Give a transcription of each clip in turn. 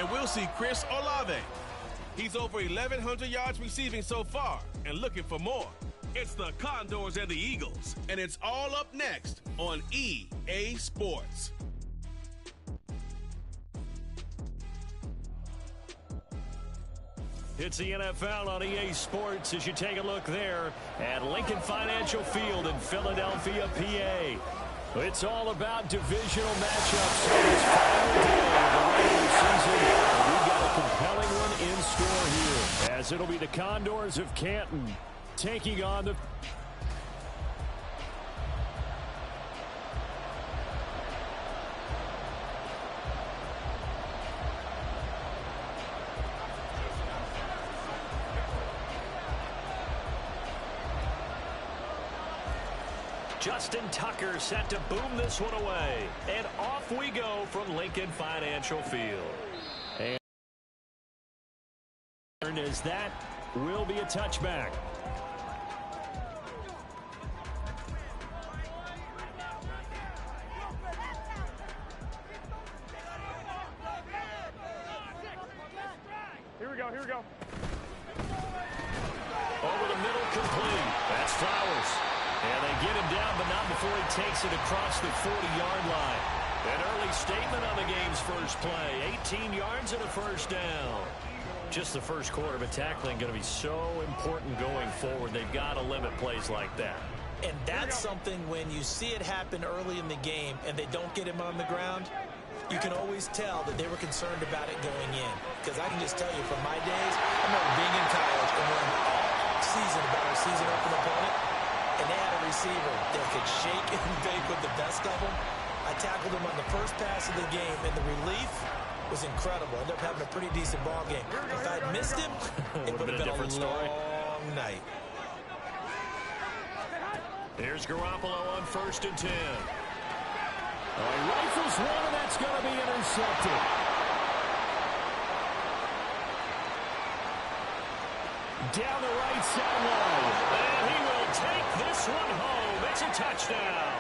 And we'll see Chris Olave. He's over 1,100 yards receiving so far and looking for more. It's the Condors and the Eagles, and it's all up next on EA Sports. It's the NFL on EA Sports as you take a look there at Lincoln Financial Field in Philadelphia, PA. It's all about divisional matchups on this final day of the regular season. We've got a compelling one in store here, as it'll be the Condors of Canton taking on the... Justin Tucker set to boom this one away. And off we go from Lincoln Financial Field. And as that will be a touchback. Here we go. Over the middle, complete. That's Flowers. And they get him down, but not before he takes it across the 40-yard line. An early statement on the game's first play. 18 yards and a first down. Just the first quarter, but tackling going to be so important going forward. They've got to limit plays like that. And that's something when you see it happen early in the game and they don't get him on the ground, you can always tell that they were concerned about it going in. Because I can just tell you from my days, I remember being in college and learning all season about our season open opponent, and they had a receiver that could shake and bake with the best of them. I tackled him on the first pass of the game, and the relief was incredible. Ended up having a pretty decent ball game. If I'd missed him, it would have been a different story. long night. Here's Garoppolo on 1st and 10. He rifles one, and that's going to be intercepted. Down the right sideline. And he will take this one home. It's a touchdown.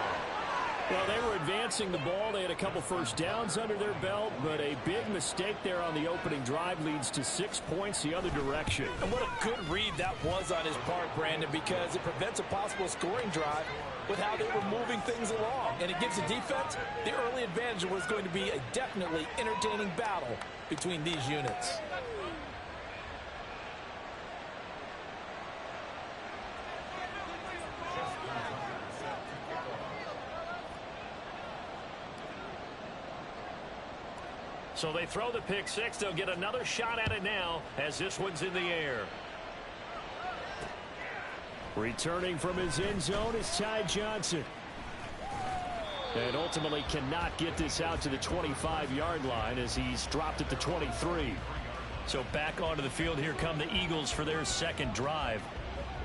Well, they were advancing the ball. They had a couple first downs under their belt, but a big mistake there on the opening drive leads to 6 points the other direction. And what a good read that was on his part, Brandon, because it prevents a possible scoring drive with how they were moving things along. And it gives the defense the early advantage. Was going to be a definitely entertaining battle between these units. So they throw the pick six. They'll get another shot at it now as this one's in the air. Returning from his end zone is Ty Johnson. And ultimately cannot get this out to the 25-yard line as he's dropped at the 23. So back onto the field, here come the Eagles for their second drive.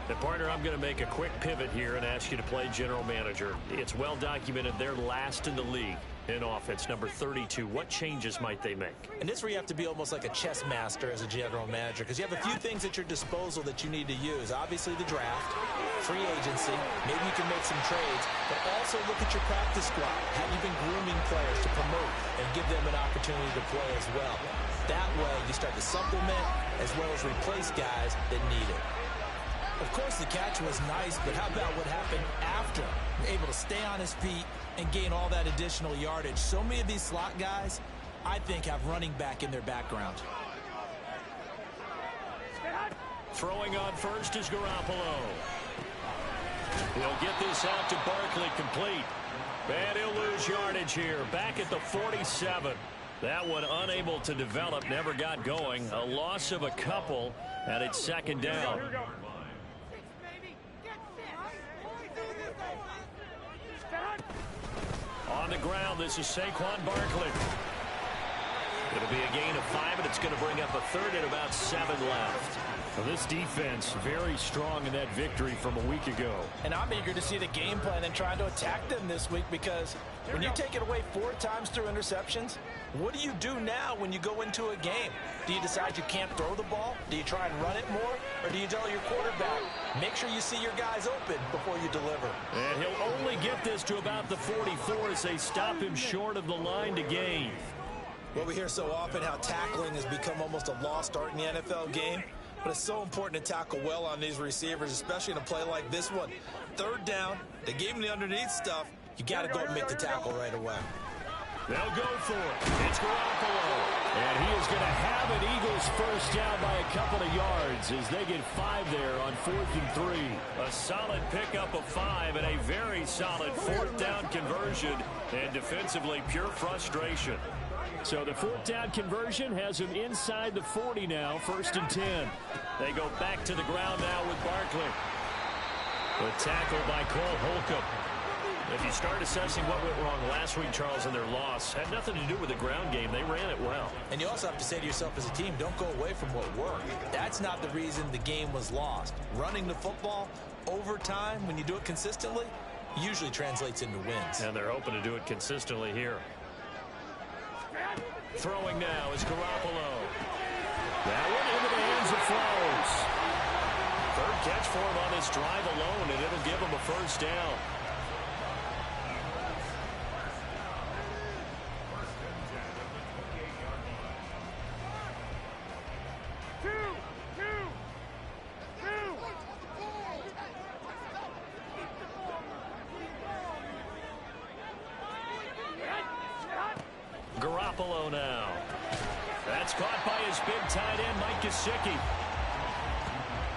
And partner, I'm going to make a quick pivot here and ask you to play general manager. It's well documented they're last in the league in offense, number 32. What changes might they make? And this is where you have to be almost like a chess master as a general manager, because you have a few things at your disposal that you need to use. Obviously the draft, free agency, maybe you can make some trades, but also look at your practice squad. Have you been grooming players to promote and give them an opportunity to play as well? That way you start to supplement as well as replace guys that need it. Of course, the catch was nice, but how about what happened after? Able to stay on his feet and gain all that additional yardage. So many of these slot guys, I think, have running back in their background. Throwing on first is Garoppolo. He'll get this out to Barkley, complete. And he'll lose yardage here, back at the 47. That one unable to develop, never got going. A loss of a couple, and it's second down. Here we go. On the ground, this is Saquon Barkley. It'll be a gain of 5, and it's going to bring up a third and about 7 left. Well, this defense very strong in that victory from a week ago. And I'm eager to see the game plan and trying to attack them this week, because when you take it away 4 times through interceptions, what do you do now when you go into a game? Do you decide you can't throw the ball? Do you try and run it more? Or do you tell your quarterback, make sure you see your guys open before you deliver? And he'll only get this to about the 44 as they stop him short of the line to gain. Well, we hear so often how tackling has become almost a lost art in the NFL game, but it's so important to tackle well on these receivers, especially in a play like this one. Third down, they gave him the underneath stuff. You got to go and make the tackle right away. They'll go for it. It's Garoppolo. And he is going to have an Eagles first down by a couple of yards as they get 5 there on 4th and 3. A solid pickup of 5 and a very solid 4th down conversion. And defensively, pure frustration. So the 4th down conversion has him inside the 40 now, 1st and 10. They go back to the ground now with Barkley. The tackle by Cole Holcomb. If you start assessing what went wrong last week, Charles, in their loss, had nothing to do with the ground game. They ran it well. And you also have to say to yourself as a team, don't go away from what worked. That's not the reason the game was lost. Running the football over time, when you do it consistently, usually translates into wins. And they're hoping to do it consistently here. Throwing now is Garoppolo. That one into the hands of Flowers. Third catch for him on this drive alone, and it'll give him a first down. Garoppolo now. That's caught by his big tight end, Mike Gesicki.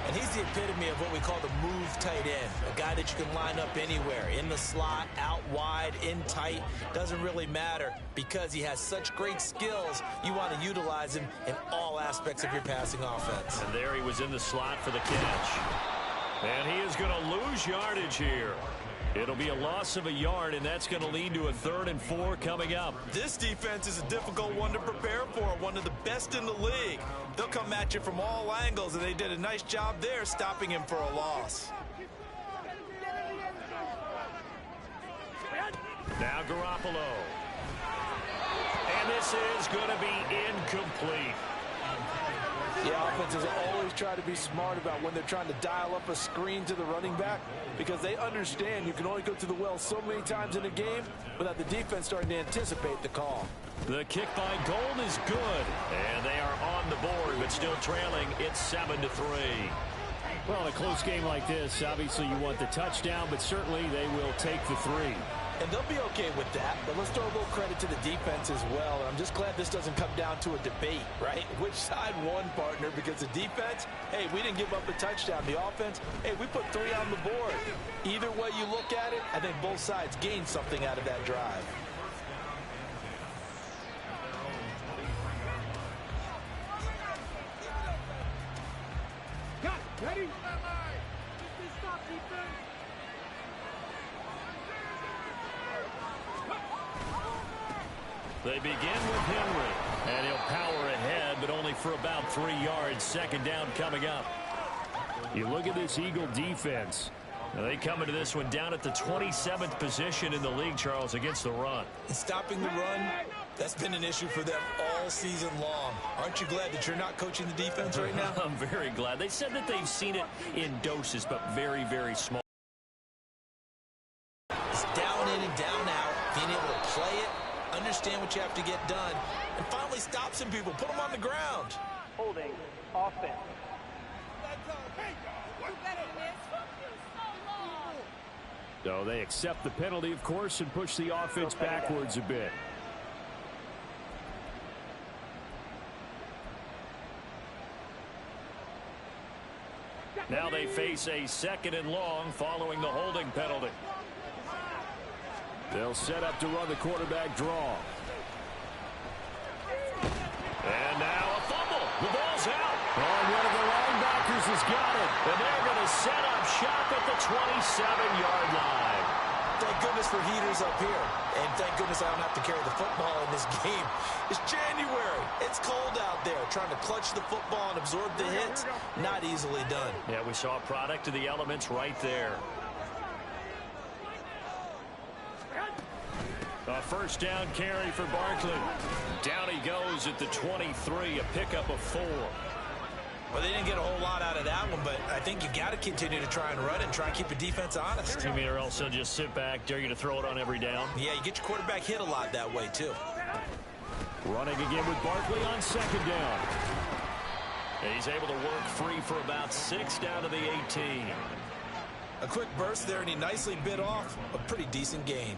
And he's the epitome of what we call the move tight end. A guy that you can line up anywhere. In the slot, out wide, in tight. Doesn't really matter because he has such great skills. You want to utilize him in all aspects of your passing offense. And there he was in the slot for the catch. And he is going to lose yardage here. It'll be a loss of a yard, and that's going to lead to a 3rd and 4 coming up. This defense is a difficult one to prepare for, one of the best in the league. They'll come at you from all angles, and they did a nice job there stopping him for a loss. Now Garoppolo. And this is going to be incomplete. The offenses always try to be smart about when they're trying to dial up a screen to the running back because they understand you can only go to the well so many times in a game without the defense starting to anticipate the call. The kick by Gold is good, and they are on the board, but still trailing. It's 7-3. Well, in a close game like this, obviously you want the touchdown, but certainly they will take the 3. And they'll be okay with that, but let's throw a little credit to the defense as well. And I'm just glad this doesn't come down to a debate, right? Which side won, partner? Because the defense, hey, we didn't give up a touchdown. The offense, hey, we put 3 on the board. Either way you look at it, I think both sides gained something out of that drive. Ready? They begin with Henry, and he'll power ahead, but only for about 3 yards. 2nd down coming up. You look at this Eagle defense. Now they come into this one down at the 27th position in the league, Charles, against the run. And stopping the run, that's been an issue for them all season long. Aren't you glad that you're not coaching the defense right now? I'm very glad. They said that they've seen it in doses, but very, very small. It's down in and down out, being able to play it, understand what you have to get done, and finally stop some people, put them on the ground. Holding offense. So they accept the penalty, of course, and push the offense backwards a bit. Now they face a 2nd and long following the holding penalty. They'll set up to run the quarterback draw. And now a fumble. The ball's out. And one of the linebackers has got it. And they're going to set up shop at the 27-yard line. Thank goodness for heaters up here. And thank goodness I don't have to carry the football in this game. It's January. It's cold out there. Trying to clutch the football and absorb the hits, not easily done. Yeah, we saw a product of the elements right there. A 1st down carry for Barkley. Down he goes at the 23, a pickup of 4. Well, they didn't get a whole lot out of that one, but I think you got to continue to try and run and try and keep the defense honest. You mean or else they'll just sit back, dare you to throw it on every down? Yeah, you get your quarterback hit a lot that way, too. Running again with Barkley on second down. He's able to work free for about 6 down to the 18. A quick burst there, and he nicely bit off a pretty decent gain.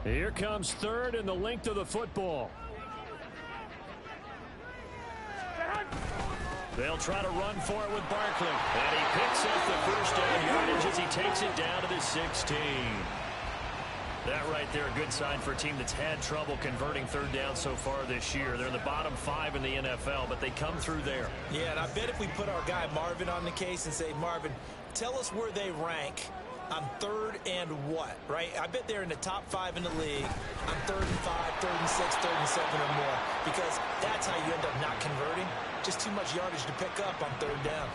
Here comes third and the length of the football. They'll try to run for it with Barkley. And he picks up the first down yardage as he takes it down to the 16. That right there, a good sign for a team that's had trouble converting third down so far this year. They're in the bottom 5 in the NFL, but they come through there. Yeah, and I bet if we put our guy Marvin on the case and say, Marvin, tell us where they rank on third and what, right? I bet they're in the top 5 in the league on 3rd and 5, 3rd and 6, 3rd and 7 or more, because that's how you end up not converting. Just too much yardage to pick up on third down.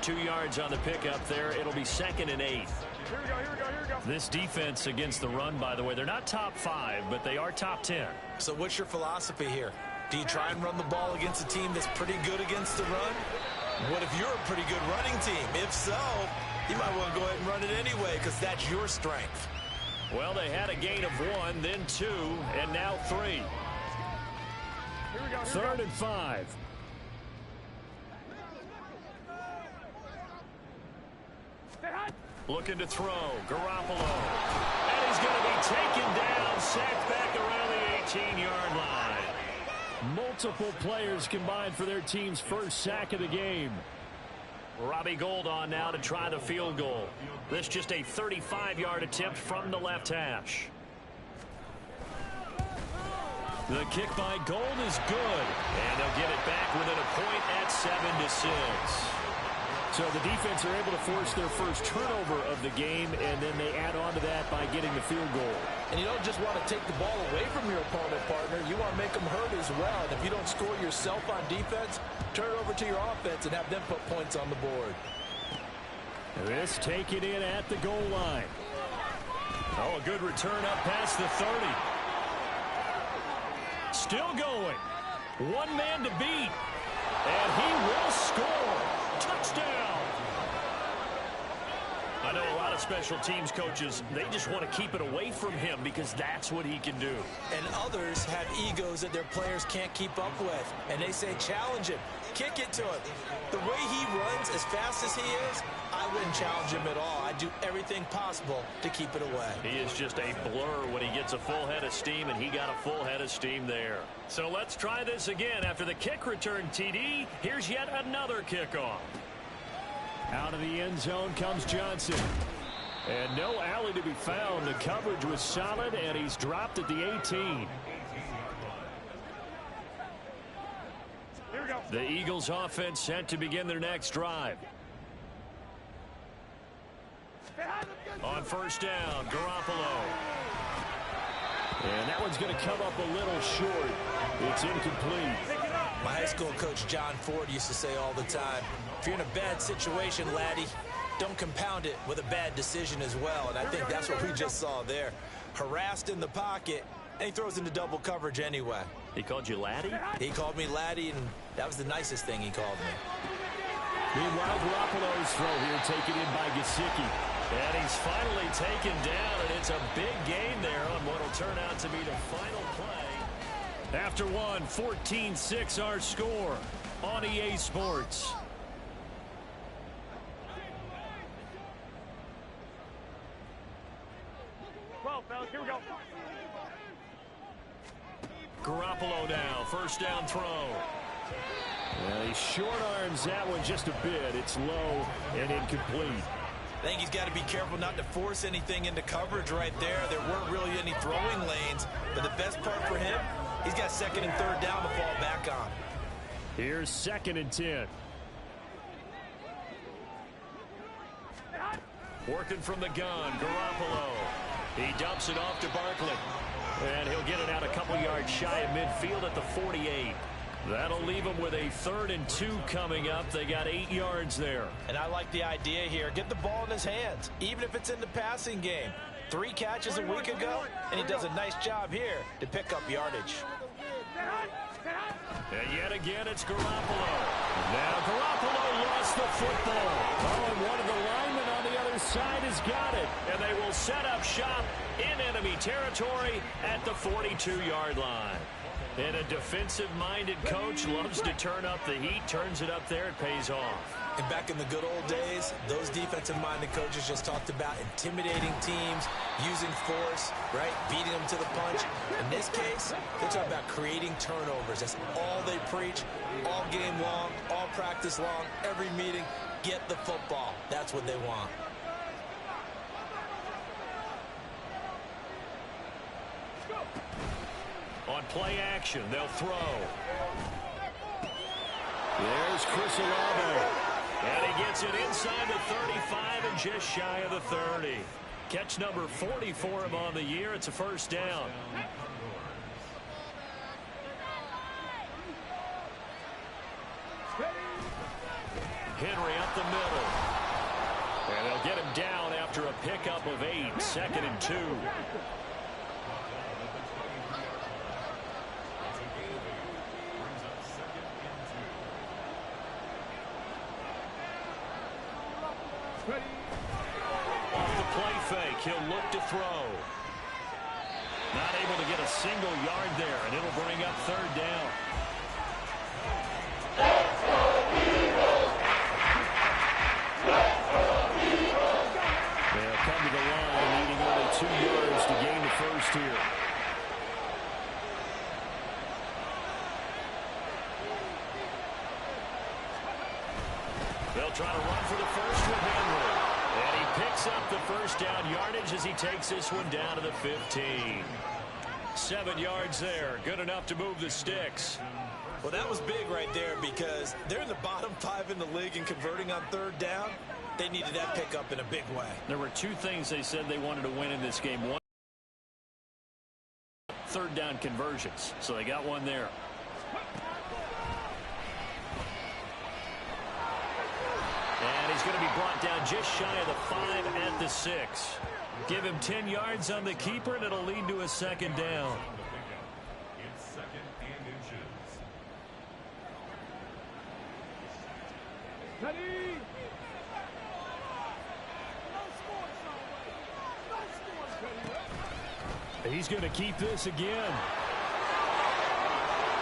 2 yards on the pickup there. It'll be 2nd and 8. Here we go. This defense against the run, by the way, they're not top 5, but they are top 10. So what's your philosophy here? Do you try and run the ball against a team that's pretty good against the run? What if you're a pretty good running team? If so, you might want to go ahead and run it anyway because that's your strength. Well, they had a gain of 1, then 2, and now 3. Here we go. 3rd and 5. Looking to throw. Garoppolo. And he's going to be taken down, sacked back around the 18-yard line. Multiple players combined for their team's first sack of the game. Robbie Gould on now to try the field goal. This just a 35-yard attempt from the left hash. The kick by Gould is good. And they'll get it back within a point at 7-6. So the defense are able to force their first turnover of the game, and then they add on to that by getting the field goal. And you don't just want to take the ball away from your opponent, partner. You want to make them hurt as well. And if you don't score yourself on defense, turn it over to your offense and have them put points on the board. This taken in at the goal line. Oh, a good return up past the 30. Still going. One man to beat. And he will score. Touchdown. I know a lot of special teams coaches, they just want to keep it away from him because that's what he can do. And others have egos that their players can't keep up with. And they say, challenge him. Kick it to him. The way he runs as fast as he is, I wouldn't challenge him at all. I'd do everything possible to keep it away. He is just a blur when he gets a full head of steam, and he got a full head of steam there. So let's try this again. After the kick return TD, here's yet another kickoff. Out of the end zone comes Johnson. And no alley to be found. The coverage was solid, and he's dropped at the 18. Here we go. The Eagles offense set to begin their next drive. On first down, Garoppolo. And that one's going to come up a little short. It's incomplete. My high school coach, John Ford, used to say all the time, if you're in a bad situation, laddie, don't compound it with a bad decision as well. And I think that's what we just saw there. Harassed in the pocket, and he throws into double coverage anyway. He called you laddie? He called me laddie, and that was the nicest thing he called me. Meanwhile, Garoppolo's throw here taken in by Gesicki. And he's finally taken down, and it's a big gain there on what will turn out to be the final play. After one, 14-6 our score on EA Sports. Well, fellas, here we go. Garoppolo now, first down throw. Well, he short arms that one just a bit. It's low and incomplete. I think he's got to be careful not to force anything into coverage right there. There weren't really any throwing lanes, but the best part for him, he's got second and third down to fall back on. Here's 2nd and 10. Working from the gun, Garoppolo. He dumps it off to Barkley. And he'll get it out a couple yards shy of midfield at the 48. That'll leave them with a 3rd and 2 coming up. They got 8 yards there. And I like the idea here. Get the ball in his hands, even if it's in the passing game. 3 catches a week ago, and he does a nice job here to pick up yardage. And yet again, it's Garoppolo. Now Garoppolo lost lost the football. Oh, and one of the linemen on the other side has got it. And they will set up shop in enemy territory at the 42-yard line. And a defensive-minded coach loves to turn up the heat, turns it up there, it pays off. And back in the good old days, those defensive-minded coaches just talked about intimidating teams, using force, right, beating them to the punch. In this case, they're talking about creating turnovers. That's all they preach, all game long, all practice long, every meeting. Get the football. That's what they want. On play action, they'll throw. There's Chris Olave. And he gets it inside the 35 and just shy of the 30. Catch number 40 for him on the year. It's a first down. Henry up the middle. And they'll get him down after a pickup of 8. 2nd and 2. Off the play fake, he'll look to throw. Not able to get a single yard there, and it'll bring up 3rd down. They'll come to the line, needing only 2 yards to gain the first here. They'll try to run for the first with Henry. And he picks up the first down yardage as he takes this one down to the 15. 7 yards there. Good enough to move the sticks. Well, that was big right there because they're in the bottom 5 in the league and converting on 3rd down. They needed that pickup in a big way. There were 2 things they said they wanted to win in this game. One, 3rd down conversions. So they got one there. And he's going to be brought down just shy of the 5 at the 6. Give him 10 yards on the keeper, and it'll lead to a 2nd down. It's 2nd and inches. Ready? He's going to keep this again.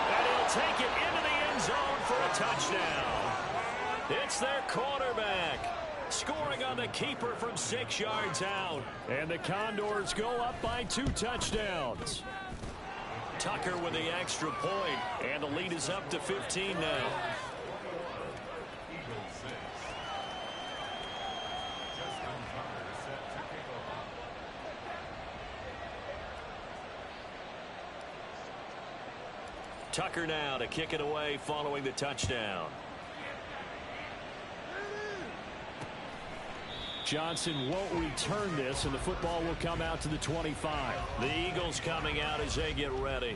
And he'll take it into the end zone for a touchdown. It's their quarterback scoring on the keeper from 6 yards out. And the Condors go up by 2 touchdowns. Tucker with the extra point, and the lead is up to 15 now. Tucker now to kick it away following the touchdown. Johnson won't return this, and the football will come out to the 25. The Eagles coming out as they get ready.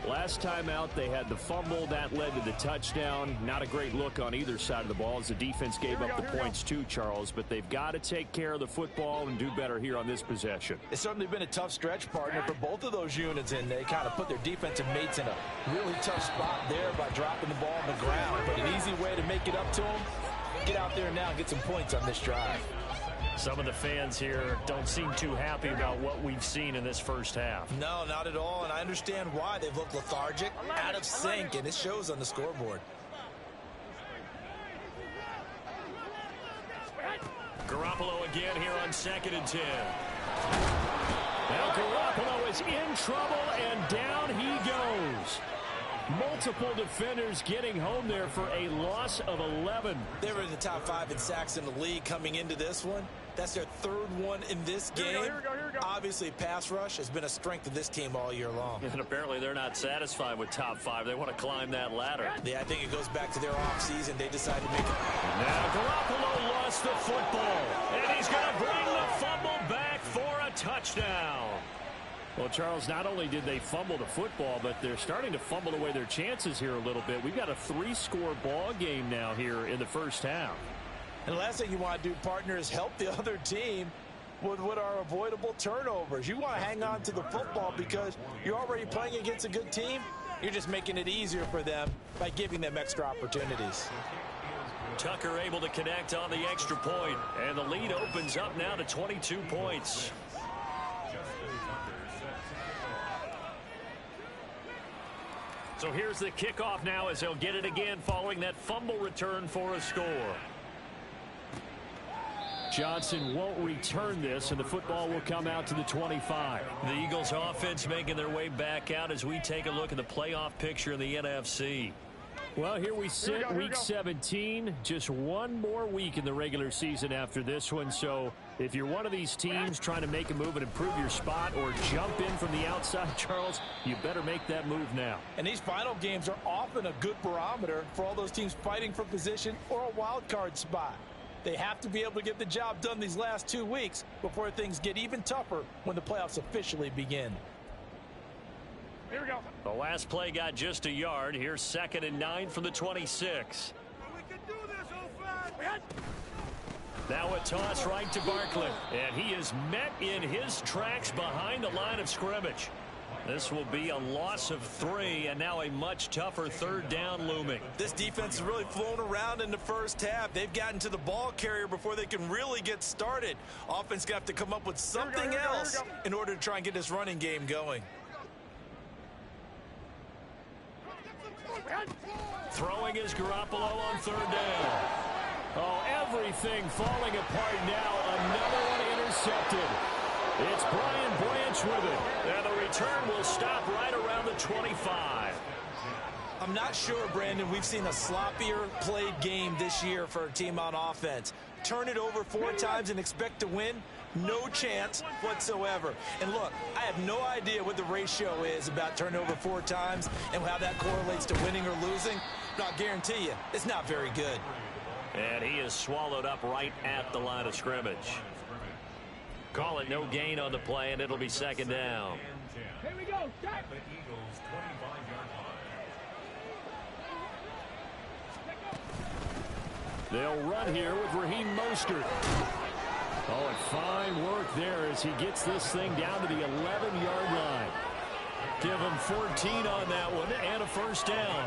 Last time out, they had the fumble. That led to the touchdown. Not a great look on either side of the ball as the defense gave up the points too, Charles. But they've got to take care of the football and do better here on this possession. It's certainly been a tough stretch, partner, for both of those units, and they kind of put their defensive mates in a really tough spot there by dropping the ball on the ground. But an easy way to make it up to them, get out there now and get some points on this drive. Some of the fans here don't seem too happy about what we've seen in this first half. No, not at all, and I understand why. They've looked lethargic, out of sync, and it shows on the scoreboard. Garoppolo again here on 2nd and 10. Now Garoppolo is in trouble, and down he goes. Multiple defenders getting home there for a loss of 11. They were in the top 5 in sacks in the league coming into this one. That's their 3rd one in this game. Here we go. Obviously, pass rush has been a strength of this team all year long. And apparently they're not satisfied with top 5. They want to climb that ladder. Yeah, I think it goes back to their offseason. They decided to make it. Now Garoppolo lost the football, and he's going to bring the fumble back for a touchdown. Well, Charles, not only did they fumble the football, but they're starting to fumble away their chances here a little bit. We've got a 3-score ball game now here in the first half. And the last thing you want to do, partner, is help the other team with what are avoidable turnovers. You want to hang on to the football because you're already playing against a good team. You're just making it easier for them by giving them extra opportunities. Tucker able to connect on the extra point, and the lead opens up now to 22 points. So here's the kickoff now as they'll get it again following that fumble return for a score. Johnson won't return this, and the football will come out to the 25. The Eagles offense making their way back out as we take a look at the playoff picture in the NFC. Well, here we sit, week 17. Just one more week in the regular season after this one. So if you're one of these teams trying to make a move and improve your spot or jump in from the outside, Charles, you better make that move now. And these final games are often a good barometer for all those teams fighting for position or a wild card spot. They have to be able to get the job done these last 2 weeks before things get even tougher when the playoffs officially begin. Here we go. The last play got just a yard. Here's 2nd and 9 from the 26. We can do this, old Now a toss right to Barkley. And he is met in his tracks behind the line of scrimmage. This will be a loss of 3, and now a much tougher 3rd down looming. This defense has really flown around in the first half. They've gotten to the ball carrier before they can really get started. Offense got to come up with something else in order to try and get this running game going. Throwing is Garoppolo on 3rd down. Oh, everything falling apart now. Another one intercepted. It's Brian Branch with it. And the return will stop right around the 25. I'm not sure, Brandon, we've seen a sloppier played game this year for a team on offense. Turn it over 4 times and expect to win? No chance whatsoever. And look, I have no idea what the ratio is about turning over 4 times and how that correlates to winning or losing. But I'll guarantee you, it's not very good. And he is swallowed up right at the line of scrimmage. Call it no gain on the play, and it'll be 2nd down. Here we go. Start. The Eagles' 25-yard line. They'll run here with Raheem Mostert. Oh, and fine work there as he gets this thing down to the 11-yard line. Give him 14 on that one and a 1st down.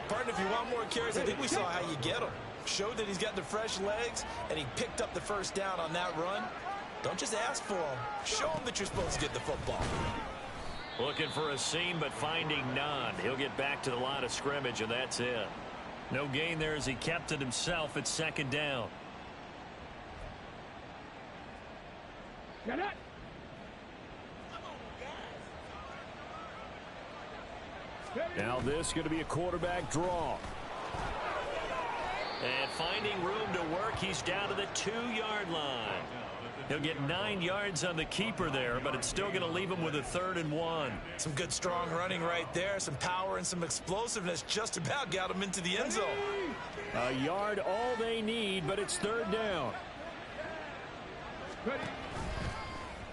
Partner, if you want more carries, I think we saw how you get them. Showed that he's got the fresh legs, and he picked up the 1st down on that run. Don't just ask for them. Show them that you're supposed to get the football. Looking for a seam, but finding none. He'll get back to the line of scrimmage, and that's it. No gain there as he kept it himself at 2nd down. Get it. Now this is going to be a quarterback draw. And finding room to work, he's down to the 2-yard line. He'll get 9 yards on the keeper there, but it's still going to leave him with a 3rd and 1. Some good strong running right there. Some power and some explosiveness just about got him into the end zone. A yard all they need, but it's 3rd down.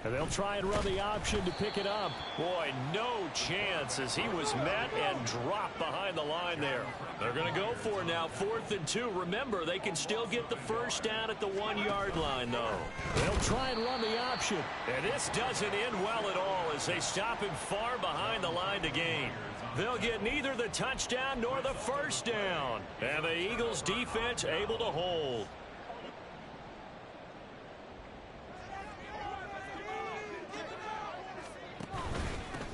And they'll try and run the option to pick it up. Boy, no chance as he was met and dropped behind the line there. They're going to go for it now, 4th and 2. Remember, they can still get the 1st down at the 1-yard line, though. They'll try and run the option. And this doesn't end well at all as they stop him far behind the line to gain. They'll get neither the touchdown nor the 1st down. And the Eagles defense able to hold.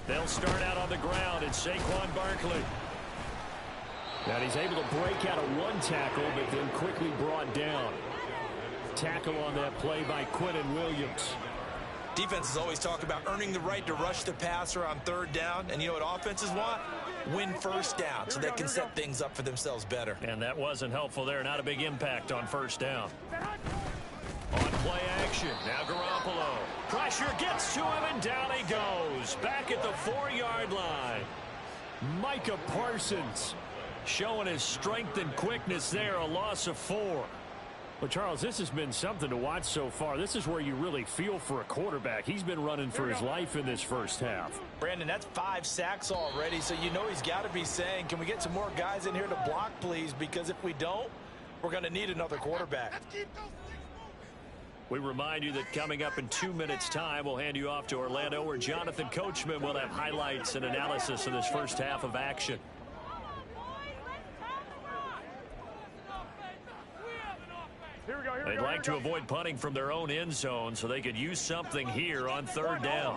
They'll start out on the ground, and Saquon Barkley. And he's able to break out of 1 tackle, but then quickly brought down. Tackle on that play by Quinnen Williams. Defenses always talk about earning the right to rush the passer on 3rd down. And you know what offenses want? Win 1st down so they can set things up for themselves better. And that wasn't helpful there. Not a big impact on 1st down. On play action, now Garoppolo. Pressure gets to him, and down he goes. Back at the 4-yard line. Micah Parsons showing his strength and quickness there, a loss of 4. Well, Charles, this has been something to watch so far. This is where you really feel for a quarterback. He's been running for his life in this first half. Brandon, that's 5 sacks already, so you know he's got to be saying, can we get some more guys in here to block, please? Because if we don't, we're going to need another quarterback. We remind you that coming up in 2 minutes' time, we'll hand you off to Orlando, where Jonathan Coachman will have highlights and analysis of this first half of action. like to avoid punting from their own end zone, so they could use something here on third down.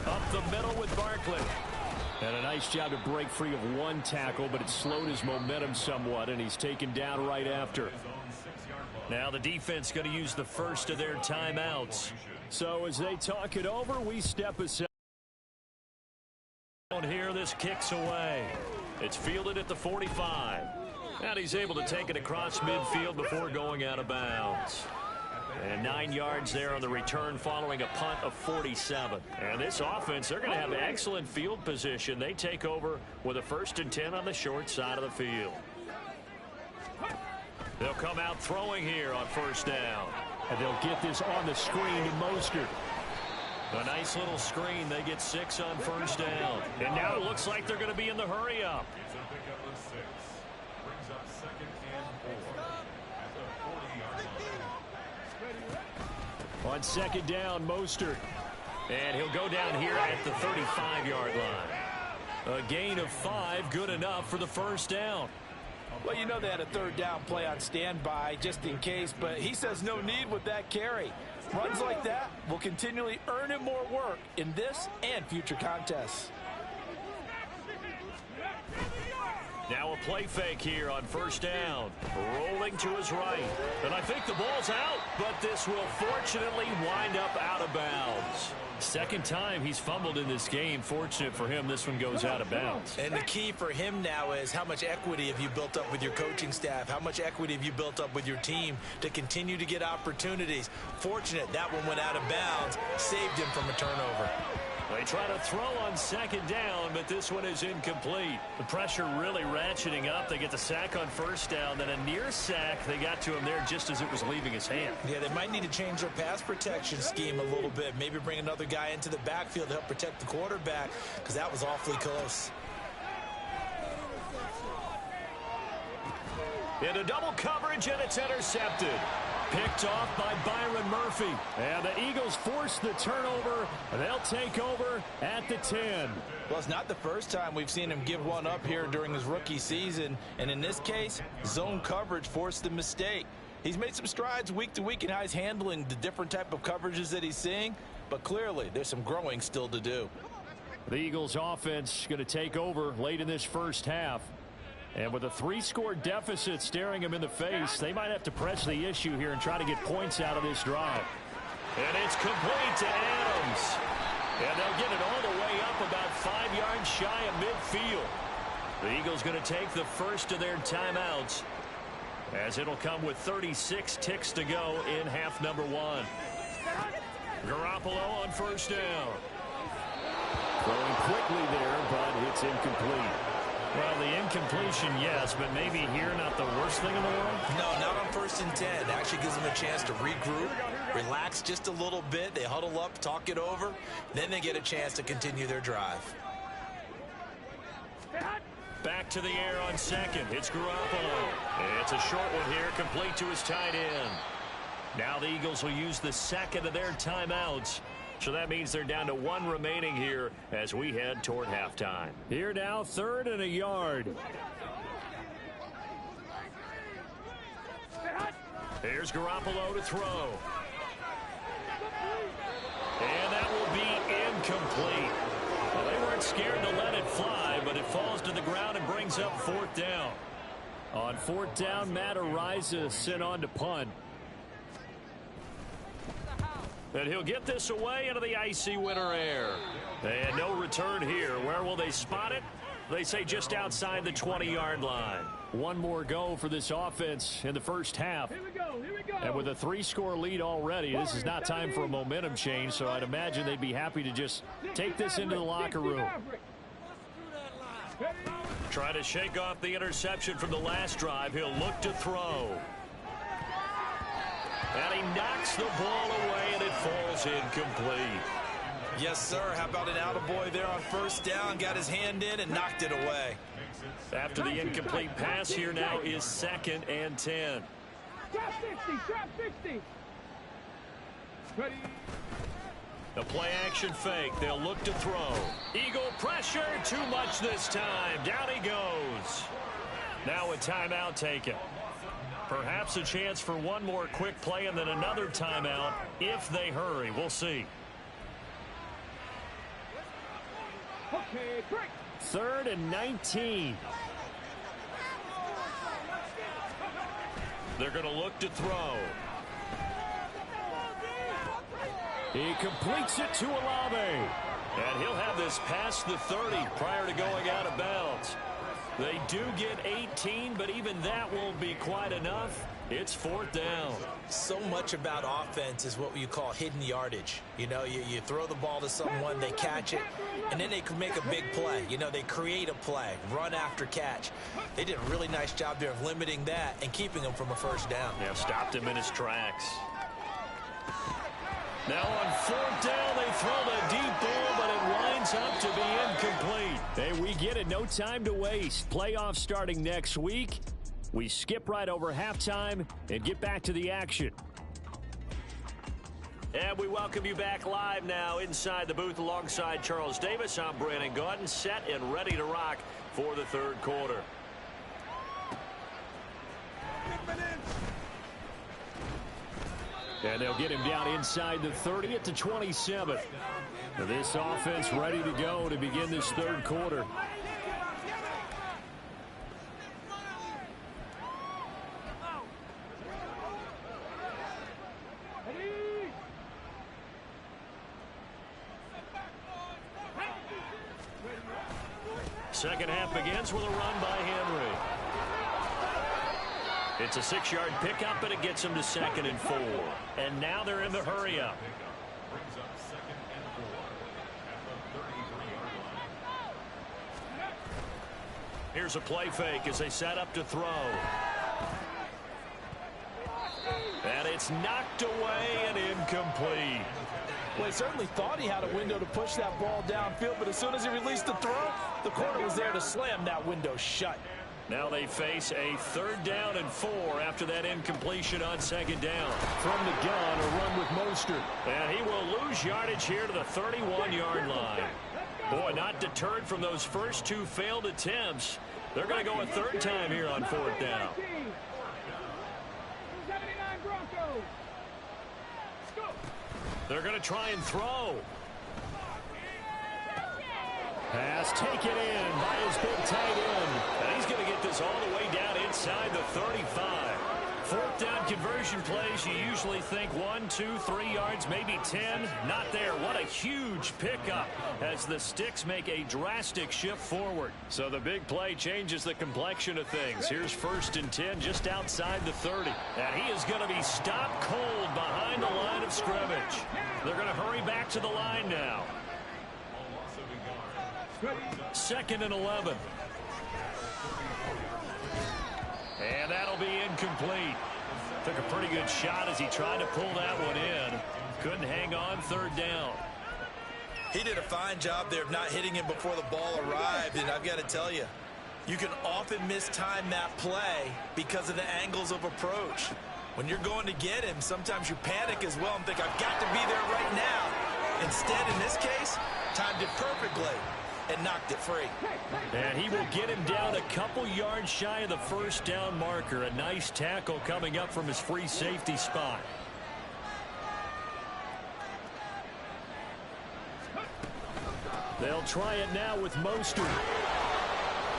Up the middle with Barkley. And a nice job to break free of one tackle, but it slowed his momentum somewhat, and he's taken down right after. Now the defense going to use the first of their timeouts. So as they talk it over, we step aside. Here, this kicks away. It's fielded at the 45. And he's able to take it across midfield before going out of bounds. And 9 yards there on the return following a punt of 47. And this offense, they're going to have excellent field position. They take over with a 1st and 10 on the short side of the field. They'll come out throwing here on 1st down. And they'll get this on the screen to Mostert. A nice little screen. They get 6 on 1st down. And now it looks like they're going to be in the hurry up. It's a pickup of 6. Brings up 2nd and 4 at the 40-yard line. On 2nd down, Mostert. And he'll go down here at the 35-yard line. A gain of 5, good enough for the 1st down. Well, you know they had a 3rd down play on standby just in case, but he says no need with that carry. Runs like that will continually earn him more work in this and future contests. Now a play fake here on 1st down. Rolling to his right. And I think the ball's out, but this will fortunately wind up out of bounds. 2nd time he's fumbled in this game. Fortunate for him, this one goes out of bounds. And the key for him now is how much equity have you built up with your coaching staff? How much equity have you built up with your team to continue to get opportunities? Fortunate that one went out of bounds, saved him from a turnover. They try to throw on 2nd down, but this one is incomplete. The pressure really ratcheting up. They get the sack on 1st down, then a near sack. They got to him there just as it was leaving his hand. Yeah, they might need to change their pass protection scheme a little bit. Maybe bring another guy into the backfield to help protect the quarterback, because that was awfully close. Into double coverage, and it's intercepted. Picked off by Byron Murphy. And the Eagles force the turnover. They'll take over at the 10. Well, it's not the first time we've seen him give one up here during his rookie season. And in this case, zone coverage forced the mistake. He's made some strides week to week in how he's handling the different type of coverages that he's seeing. But clearly, there's some growing still to do. The Eagles offense going to take over late in this 1st half. And with a 3-score deficit staring them in the face, they might have to press the issue here and try to get points out of this drive. And it's complete to Adams. And they'll get it all the way up about 5 yards shy of midfield. The Eagles going to take the first of their timeouts, as it'll come with 36 ticks to go in half number 1. Garoppolo on 1st down. Throwing quickly there, but it's incomplete. Well, the incompletion, yes, but maybe here not the worst thing in the world? No, not on 1st and 10. Actually gives them a chance to regroup, relax just a little bit. They huddle up, talk it over. Then they get a chance to continue their drive. Back to the air on 2nd. It's Garoppolo. It's a short one here, complete to his tight end. Now the Eagles will use the 2nd of their timeouts. So that means they're down to 1 remaining here as we head toward halftime. Here now, 3rd and a yard. Here's Garoppolo to throw. And that will be incomplete. Well, they weren't scared to let it fly, but it falls to the ground and brings up 4th down. On 4th down, Matt Ariza sent on to punt. And he'll get this away into the icy winter air. And no return here. Where will they spot it? They say just outside the 20-yard line. One more go for this offense in the 1st half. Here we go. And with a 3-score lead already, this is not time for a momentum change, so I'd imagine they'd be happy to just take this into the locker room. Try to shake off the interception from the last drive. He'll look to throw. And he knocks the ball away, and it falls incomplete. Yes, sir. How about an attaboy there on 1st down? Got his hand in and knocked it away. After the incomplete pass, here now is 2nd and 10. Trap 60. Ready. The play action fake. They'll look to throw. Eagle pressure. Too much this time. Down he goes. Now a timeout taken. Perhaps a chance for one more quick play and then another timeout if they hurry. We'll see. Okay, break. 3rd and 19. They're going to look to throw. He completes it to Olave. And he'll have this past the 30 prior to going out of bounds. They do get 18, but even that won't be quite enough. It's 4th down. So much about offense is what you call hidden yardage. You know, you throw the ball to someone, they catch it, and then they can make a big play. You know, they create a play, run after catch. They did a really nice job there of limiting that and keeping him from a first down. Yeah, stopped him in his tracks. Now on 4th down, they throw the deep ball, but it winds up to be incomplete. Hey, we get it. No time to waste. Playoffs starting next week. We skip right over halftime and get back to the action. And we welcome you back live now inside the booth alongside Charles Davis. I'm Brandon Gaudin, set and ready to rock for the 3rd quarter. And they'll get him down inside the 30 at the 27. This offense ready to go to begin this 3rd quarter. Second half begins with a run by Henry. It's a 6-yard pickup, and it gets them to 2nd and 4. And now they're in the hurry-up. Brings up 2nd and 4 at the 33-yard line. Here's a play fake as they set up to throw. And it's knocked away and incomplete. Well, he certainly thought he had a window to push that ball downfield, but as soon as he released the throw, the corner was there to slam that window shut. Now they face a 3rd down and 4 after that incompletion on 2nd down. From the gun, a run with Mostert. And he will lose yardage here to the 31-yard line. Boy, not deterred from those first 2 failed attempts. They're going to go a 3rd time here on 4th down. 79 Broncos. They're going to try and throw. Pass taken in by his big tight end. And he's going to get this all the way down inside the 35. 4th down conversion plays, you usually think 1, 2, 3 yards, maybe 10. Not there. What a huge pickup as the Sticks make a drastic shift forward. So the big play changes the complexion of things. Here's 1st and 10 just outside the 30. And he is going to be stopped cold behind the line of scrimmage. They're going to hurry back to the line now. 2nd and 11. And that'll be incomplete. Took a pretty good shot as he tried to pull that one in. Couldn't hang on 3rd down. He did a fine job there of not hitting him before the ball arrived, and I've got to tell you, you can often mistime that play because of the angles of approach. When you're going to get him, sometimes you panic as well and think, I've got to be there right now. Instead, in this case, timed it perfectly and knocked it free. And he will get him down a couple yards shy of the 1st down marker. A nice tackle coming up from his free safety spot. They'll try it now with Mostert.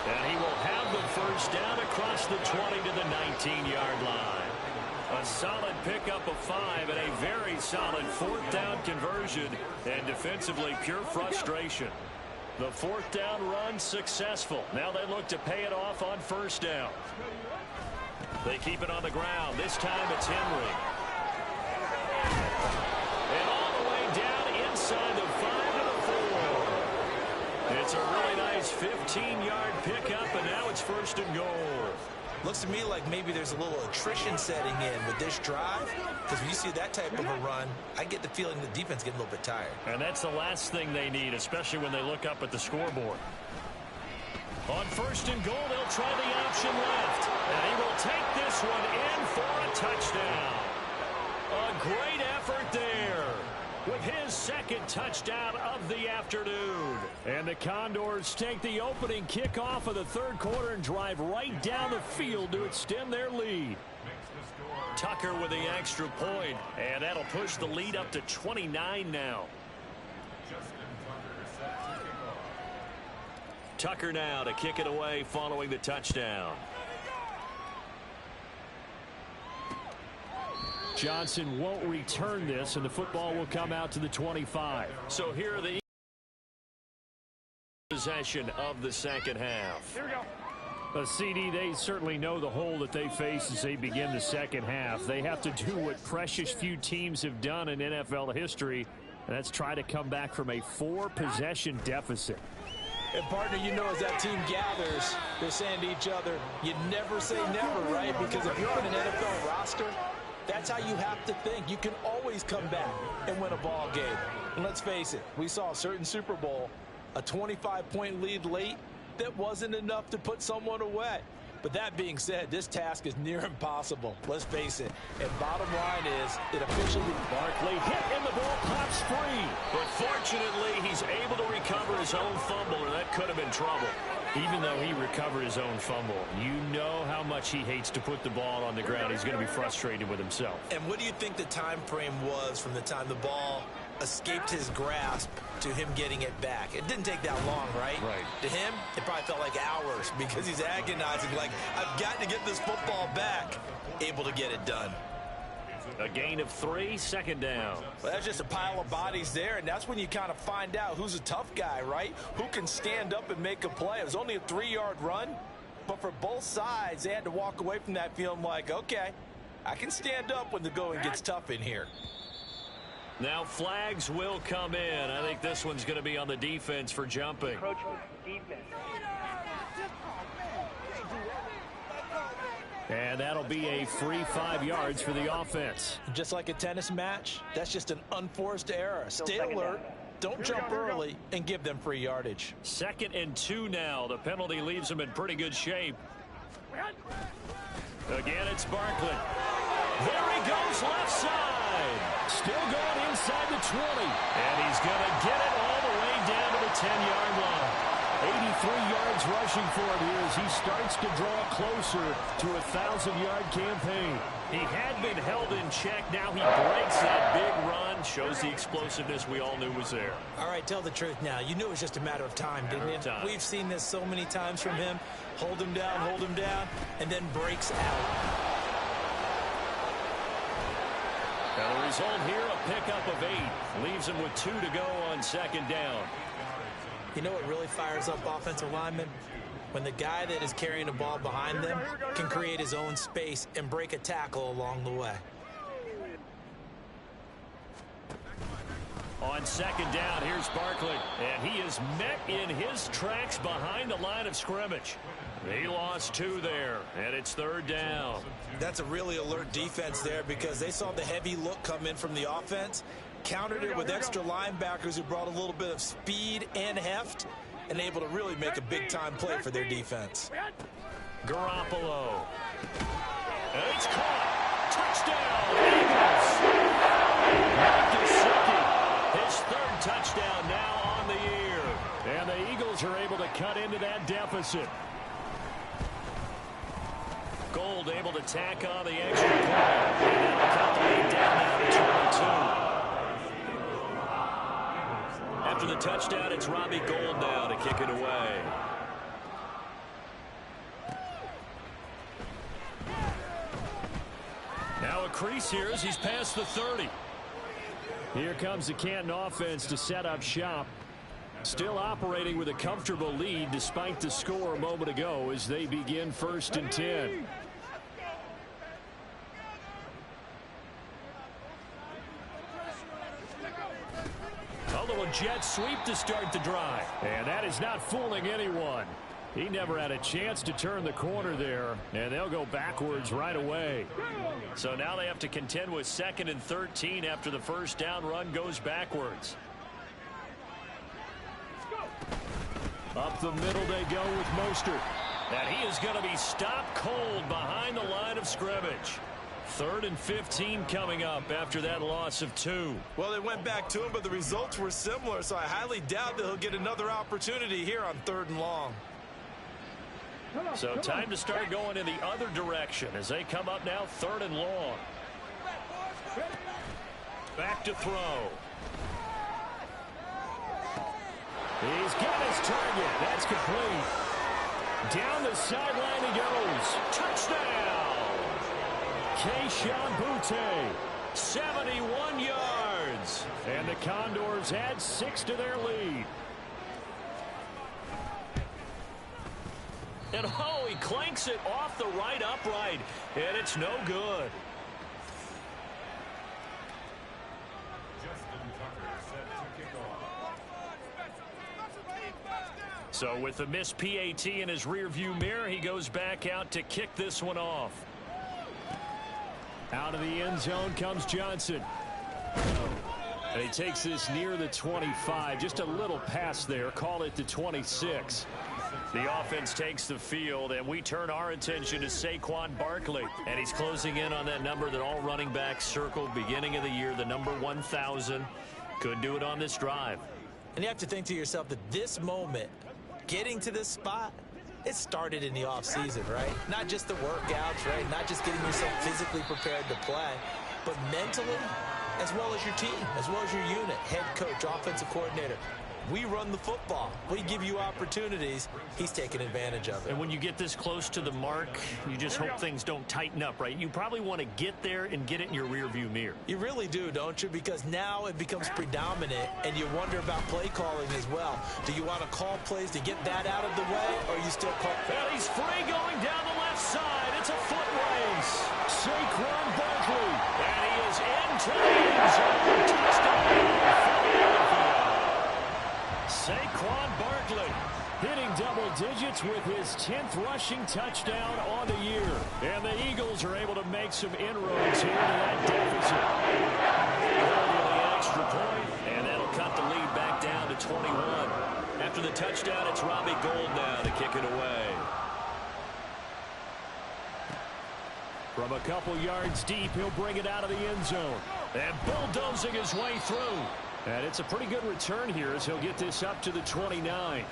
And he will have the 1st down across the 20 to the 19-yard line. A solid pickup of 5 and a very solid 4th down conversion. And defensively, pure frustration. The 4th down run successful. Now they look to pay it off on 1st down. They keep it on the ground. This time it's Henry. And all the way down inside the 5 to the 4. It's a really nice 15-yard pickup, and now it's 1st and goal. Looks to me like maybe there's a little attrition setting in with this drive, because when you see that type of a run, I get the feeling the defense getting a little bit tired. And that's the last thing they need, especially when they look up at the scoreboard. On 1st and goal, they'll try the option left. And he will take this one in for a touchdown. A great effort there. with his second touchdown of the afternoon. And the Condors take the opening kickoff of the third quarter and drive right down the field to extend their lead. Tucker with the extra point, and that'll push the lead up to 29 now. Tucker now to kick it away following the touchdown. Johnson won't return this, and the football will come out to the 25. So here are the possession of the second half. Here we go. CD, they certainly know the hole that they face as they begin the second half. They have to do what precious few teams have done in NFL history, and that's try to come back from a 4-possession deficit. And, partner, you know, as that team gathers, they're saying to each other, you never say never, right? Because if you're on an NFL roster, that's how you have to think. You can always come back and win a ball game. And let's face it, we saw a certain Super Bowl, a 25-point lead late, that wasn't enough to put someone away. But that being said, this task is near impossible. Let's face it. And bottom line is, it officially... Barkley hit and the ball pops free. But fortunately, he's able to recover his own fumble, or that could have been trouble. Even though he recovered his own fumble, you know how much he hates to put the ball on the ground. He's going to be frustrated with himself. And what do you think the time frame was from the time the ball escaped his grasp to him getting it back? It didn't take that long, right? Right. To him, it probably felt like hours because he's agonizing, like, I've got to get this football back. Able to get it done. A gain of 3, second down. Well, that's just a pile of bodies there, and that's when you kind of find out who's a tough guy, right? Who can stand up and make a play. It was only a 3-yard run, but for both sides, they had to walk away from that feeling like, okay, I can stand up when the going gets tough in here. Now flags will come in. I think this one's going to be on the defense for jumping. And that'll be a free 5 yards for the offense. Just like a tennis match, that's just an unforced error. Stay alert, don't jump early, and give them free yardage. 2nd and 2 now. The penalty leaves them in pretty good shape. Again, it's Barkley. There he goes left side. Still going inside the 20. And he's going to get it all the way down to the 10-yard line. 83 yards rushing for him here as he starts to draw closer to a 1,000-yard campaign. He had been held in check. Now he breaks that big run. Shows the explosiveness we all knew was there. All right, tell the truth now. You knew it was just a matter of time, didn't you? We've seen this so many times from him. Hold him down, and then breaks out. Now the result here, a pickup of 8. Leaves him with 2 to go on 2nd down. You know what really fires up offensive linemen? When the guy that is carrying the ball behind them can create his own space and break a tackle along the way. On 2nd down, here's Barkley. And he is met in his tracks behind the line of scrimmage. He lost 2 there, and it's 3rd down. That's a really alert defense there because they saw the heavy look come in from the offense, countered it with extra linebackers who brought a little bit of speed and heft, and able to really make a big-time play for their defense. Garoppolo. And it's caught. Touchdown, Eagles. His 3rd touchdown now on the year. And the Eagles are able to cut into that deficit. Gold able to tack on the extra point. And that'll cut the lead down now to 22. After the touchdown, it's Robbie Gould now to kick it away. Now a crease here as he's past the 30. Here comes the Canton offense to set up shop. Still operating with a comfortable lead despite the score a moment ago as they begin 1st and 10. A little jet sweep to start the drive. And that is not fooling anyone. He never had a chance to turn the corner there, and they'll go backwards right away. So now they have to contend with 2nd and 13 after the 1st down run goes backwards. Up the middle they go with Mostert. And he is going to be stopped cold behind the line of scrimmage. 3rd and 15 coming up after that loss of 2. Well, they went back to him, but the results were similar, so I highly doubt that he'll get another opportunity here on 3rd and long. So time to start going in the other direction as they come up now 3rd and long. Back to throw. He's got his target. That's complete. Down the sideline he goes. Touchdown. Keyshawn Butte, 71 yards. And the Condors add 6 to their lead. And oh, he clanks it off the right upright. And it's no good. So with the missed PAT in his rearview mirror, he goes back out to kick this one off. Out of the end zone comes Johnson. And he takes this near the 25. Just a little pass there. Call it the 26. The offense takes the field, and we turn our attention to Saquon Barkley. And he's closing in on that number that all running backs circled beginning of the year, the number 1,000. Could do it on this drive. And you have to think to yourself that this moment, getting to this spot, it started in the offseason, right? Not just the workouts, right? Not just getting yourself physically prepared to play, but mentally, as well as your team, as well as your unit, head coach, offensive coordinator. We run the football. We give you opportunities. He's taking advantage of it. And when you get this close to the mark, you just hope things don't tighten up, right? You probably want to get there and get it in your rearview mirror. You really do, don't you? Because now it becomes predominant, and you wonder about play calling as well. Do you want to call plays to get that out of the way, or you still call? Well, he's free going down the left side. It's a foot race. Saquon Barkley. And he is into the end zone. Touchdown. Saquon Barkley hitting double digits with his 10th rushing touchdown on the year. And the Eagles are able to make some inroads here to that deficit. The extra point, and that'll cut the lead back down to 21. After the touchdown, it's Robbie Gould now to kick it away. From a couple yards deep, he'll bring it out of the end zone. And bulldozing his way through. And it's a pretty good return here as he'll get this up to the 29.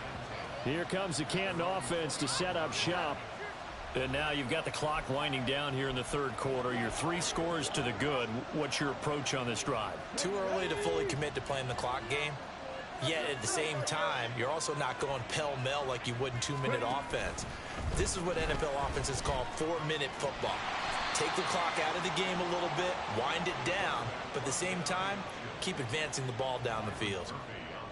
Here comes the Canton offense to set up shop. And now you've got the clock winding down here in the 3rd quarter. Your 3 scores to the good. What's your approach on this drive? Too early to fully commit to playing the clock game. Yet at the same time, you're also not going pell-mell like you would in 2-minute offense. This is what NFL offenses call 4-minute football. Take the clock out of the game a little bit, wind it down, but at the same time, keep advancing the ball down the field.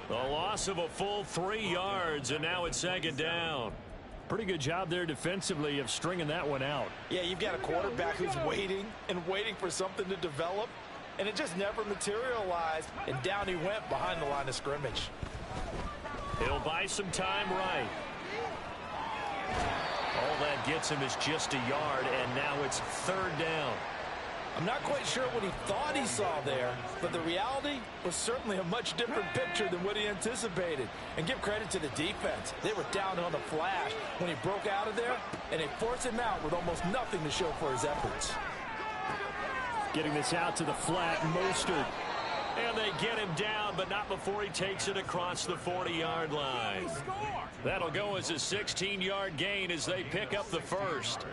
The loss of a full 3 yards, and now it's 2nd down. Pretty good job there defensively of stringing that one out. Yeah, you've got a quarterback who's waiting and waiting for something to develop, and it just never materialized, and down he went behind the line of scrimmage. He'll buy some time right. All that gets him is just a yard, and now it's 3rd down. I'm not quite sure what he thought he saw there, but the reality was certainly a much different picture than what he anticipated. And give credit to the defense. They were down on the flash when he broke out of there, and they forced him out with almost nothing to show for his efforts. Getting this out to the flat, Mostert. And they get him down, but not before he takes it across the 40-yard line. That'll go as a 16-yard gain as they pick up the first.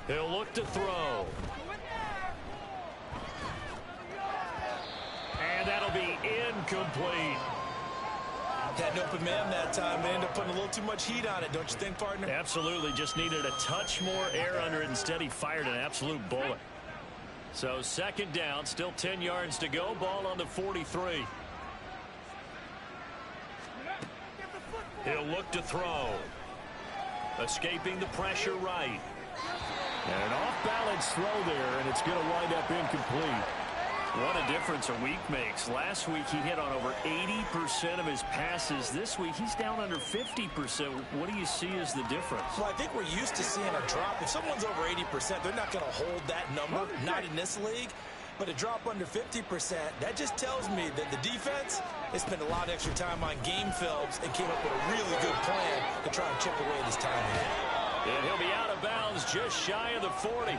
He'll look to throw. And that'll be incomplete. Had an open man that time. They ended up putting a little too much heat on it, don't you think, partner? Absolutely. Just needed a touch more air under it. Instead, he fired an absolute bullet. So 2nd down, still 10 yards to go. Ball on the 43. He'll look to throw. Escaping the pressure right. And an off-balance throw there, and it's going to wind up incomplete. What a difference a week makes. Last week he hit on over 80% of his passes. This week he's down under 50%. What do you see as the difference? Well, I think we're used to seeing a drop. If someone's over 80%, they're not going to hold that number, not in this league. But a drop under 50%, that just tells me that the defense They spent a lot of extra time on game films and came up with a really good plan to try and chip away this time. And he'll be out of bounds just shy of the 40.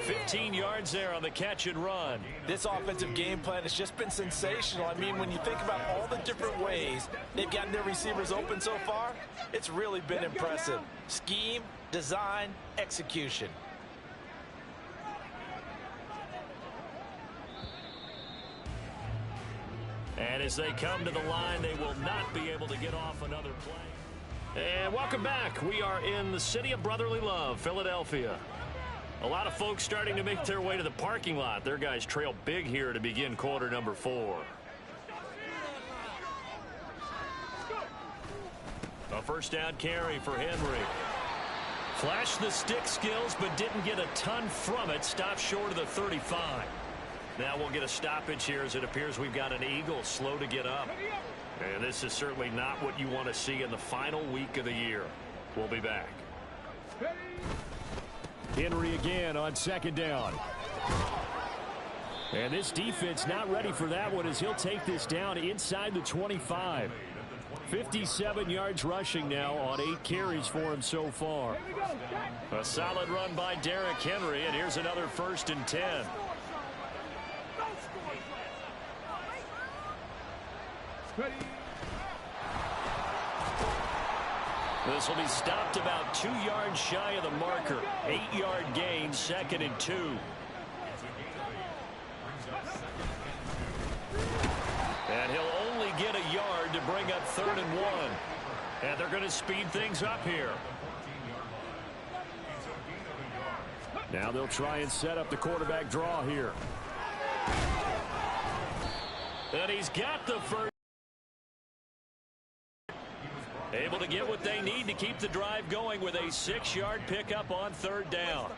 15 yards there on the catch and run. This offensive game plan has just been sensational. I mean, when you think about all the different ways they've gotten their receivers open so far, it's really been impressive. Scheme, design, execution. And as they come to the line, they will not be able to get off another play. And welcome back. We are in the city of brotherly love, Philadelphia. A lot of folks starting to make their way to the parking lot. Their guys trail big here to begin quarter number 4. A first down carry for Henry. Flashed the stick skills, but didn't get a ton from it. Stopped short of the 35. Now we'll get a stoppage here as it appears we've got an Eagle slow to get up. And this is certainly not what you want to see in the final week of the year. We'll be back. Henry again on second down. And this defense not ready for that one as he'll take this down inside the 25. 57 yards rushing now on 8 carries for him so far. A solid run by Derrick Henry, and here's another 1st and 10. This will be stopped about 2 yards shy of the marker. 8-yard gain, 2nd and 2. And he'll only get a yard to bring up 3rd and 1. And they're going to speed things up here. Now they'll try and set up the quarterback draw here. And he's got the first. Able to get what they need to keep the drive going with a 6-yard pickup on 3rd down.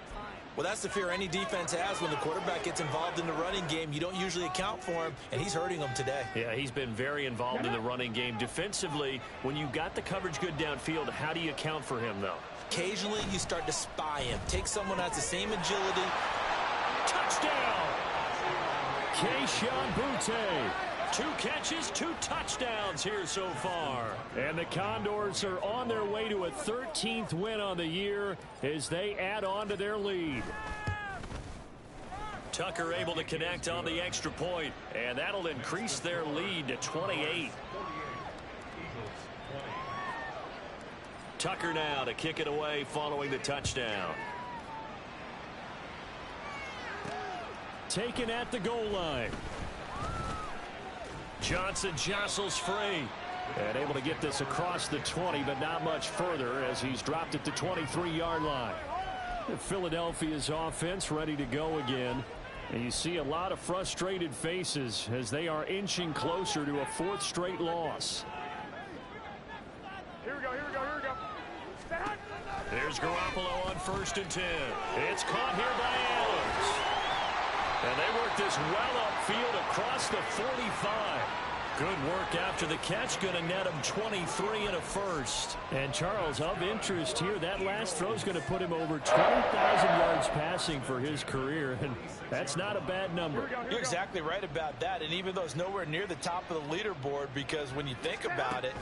Well, that's the fear any defense has when the quarterback gets involved in the running game. You don't usually account for him, and he's hurting them today. Yeah, he's been very involved in the running game. Defensively, when you got the coverage good downfield, how do you account for him, though? Occasionally, you start to spy him. Take someone that has the same agility. Touchdown! Keyshawn Boutte. 2 catches, 2 touchdowns here so far. And the Condors are on their way to a 13th win on the year as they add on to their lead. Tucker able to connect on the extra point, and that'll increase their lead to 28. Tucker now to kick it away following the touchdown. Taken at the goal line. Johnson jostles free. And able to get this across the 20, but not much further as he's dropped it to 23-yard line. Philadelphia's offense ready to go again. And you see a lot of frustrated faces as they are inching closer to a 4th straight loss. Here we go. Here's Garoppolo on 1st and 10. It's caught here by Adams. And they work this well upfield across the 45. Good work after the catch. Going to net him 23 and a 1st. And Charles, of interest here, that last throw is going to put him over 20,000 yards passing for his career. And that's not a bad number. You're exactly right about that. And even though it's nowhere near the top of the leaderboard, because when you think about it,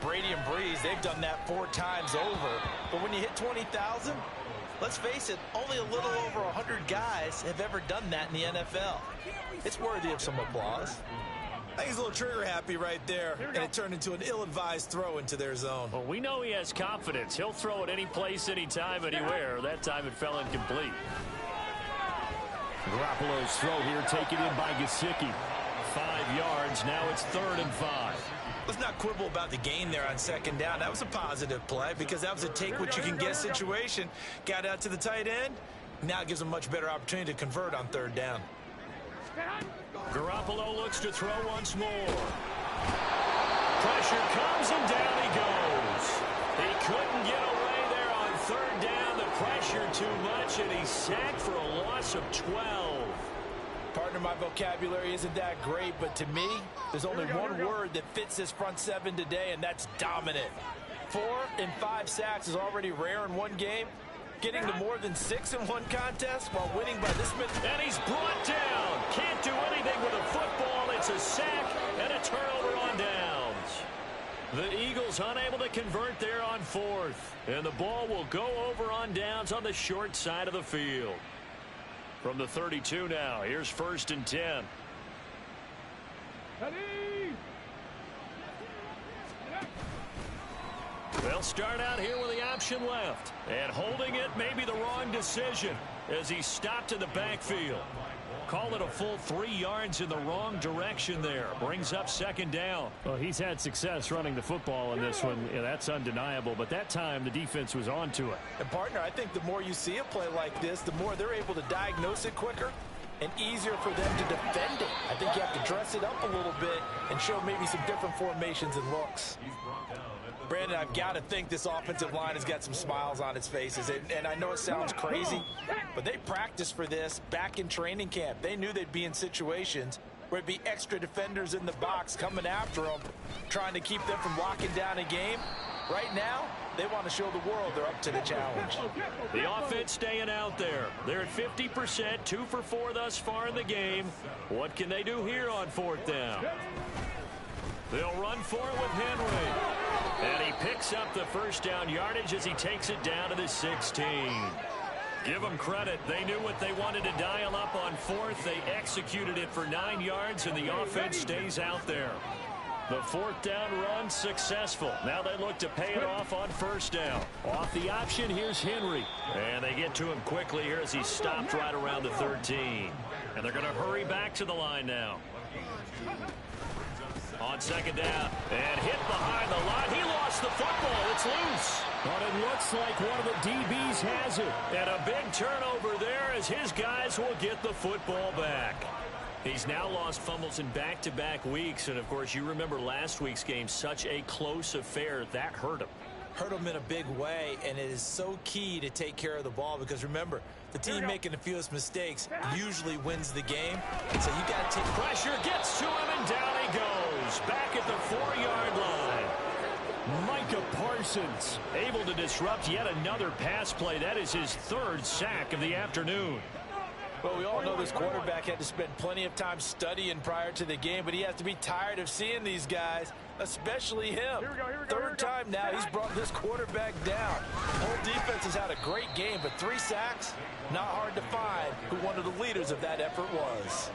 Brady and Breeze, they've done that 4 times over. But when you hit 20,000, let's face it, only a little over 100 guys have ever done that in the NFL. It's worthy of some applause. I think he's a little trigger happy right there, and it turned into an ill-advised throw into their zone. Well, we know he has confidence. He'll throw it any place, anytime, anywhere. That time it fell incomplete. Garoppolo's throw here taken in by Gesicki. 5 yards. Now it's 3rd and 5. Let's not quibble about the gain there on 2nd down. That was a positive play because that was a take-what-you-can-get situation. Got out to the tight end. Now it gives them a much better opportunity to convert on 3rd down. Garoppolo looks to throw once more. Pressure comes and down he goes. He couldn't get away there on 3rd down. The pressure too much, and he's sacked for a loss of 12. Partner, my vocabulary isn't that great, but to me, there's only one word that fits this front 7 today, and that's dominant. 4 and 5 sacks is already rare in one game. getting to more than 6 in one contest while winning by this many. And he's brought down. Can't do anything with a football. It's a sack and a turnover on downs. The Eagles unable to convert there on 4th. And the ball will go over on downs on the short side of the field. From the 32 now, here's 1st and 10. They'll start out here with the option left. And holding it may be the wrong decision as he stopped in the backfield. Call it a full 3 yards in the wrong direction there. Brings up 2nd down. Well, he's had success running the football in this one. Yeah, that's undeniable. But that time, the defense was on to it. And, partner, I think the more you see a play like this, the more they're able to diagnose it quicker and easier for them to defend it. I think you have to dress it up a little bit and show maybe some different formations and looks. Brandon, I've got to think this offensive line has got some smiles on its faces. And I know it sounds crazy, but they practiced for this back in training camp. They knew they'd be in situations where it'd be extra defenders in the box coming after them, trying to keep them from locking down a game. Right now, they want to show the world they're up to the challenge. The offense staying out there. They're at 50%, 2 for 4 thus far in the game. What can they do here on 4th down? They'll run for it with Henry. And he picks up the 1st down yardage as he takes it down to the 16. Give them credit. They knew what they wanted to dial up on 4th. They executed it for 9 yards, and the offense stays out there. The 4th down run successful. Now they look to pay it off on 1st down. Off the option, here's Henry. And they get to him quickly here as he stopped right around the 13. And they're going to hurry back to the line now. On 2nd down, and hit behind the line. He lost the football. It's loose. But it looks like one of the DBs has it. And a big turnover there as his guys will get the football back. He's now lost fumbles in back-to-back weeks. And, of course, you remember last week's game, such a close affair. That hurt him. Hurt him in a big way, and it is so key to take care of the ball because, remember, the team making the fewest mistakes usually wins the game. So you got to take pressure, gets to him, and down he goes. Back at the 4-yard line. Micah Parsons able to disrupt yet another pass play. That is his 3rd sack of the afternoon. Well, we all know this quarterback had to spend plenty of time studying prior to the game, but he has to be tired of seeing these guys, especially him. Here we go. 3rd time now he's brought this quarterback down. The whole defense has had a great game, but 3 sacks, not hard to find who one of the leaders of that effort was.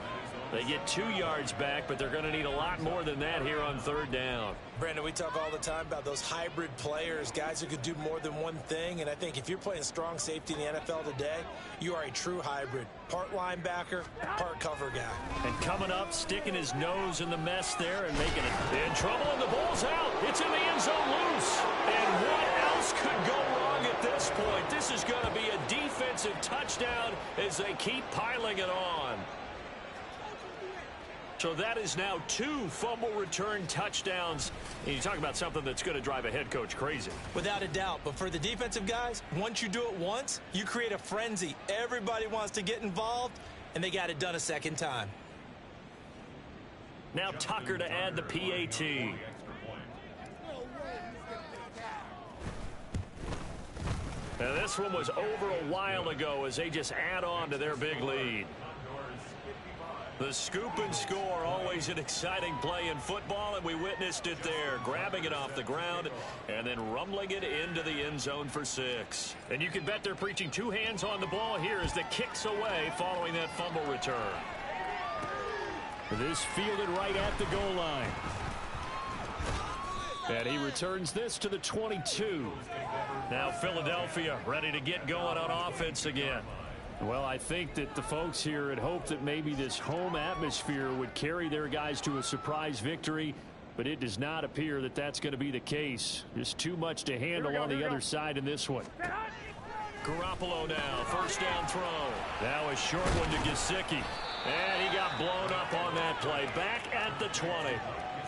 They get 2 yards back, but they're going to need a lot more than that here on 3rd down. Brandon, we talk all the time about those hybrid players, guys who could do more than one thing. And I think if you're playing strong safety in the NFL today, you are a true hybrid. Part linebacker, part cover guy. And coming up, sticking his nose in the mess there and making it in trouble, and the ball's out. It's in the end zone loose. And what else could go wrong at this point? This is going to be a defensive touchdown as they keep piling it on. So that is now 2 fumble return touchdowns. And you talk about something that's going to drive a head coach crazy. Without a doubt. But for the defensive guys, once you do it once, you create a frenzy. Everybody wants to get involved, and they got it done a 2nd time. Now Tucker to add the PAT. Now this one was over a while ago as they just add on to their big lead. The scoop and score, always an exciting play in football, and we witnessed it there, grabbing it off the ground and then rumbling it into the end zone for 6. And you can bet they're preaching 2 hands on the ball here as the kick's away following that fumble return. This fielded right at the goal line. And he returns this to the 22. Now Philadelphia ready to get going on offense again. Well, I think that the folks here had hoped that maybe this home atmosphere would carry their guys to a surprise victory, but it does not appear that that's going to be the case. Just too much to handle on the other side in this one. Garoppolo now, 1st down throw. Now a short one to Gesicki. And he got blown up on that play. Back at the 20.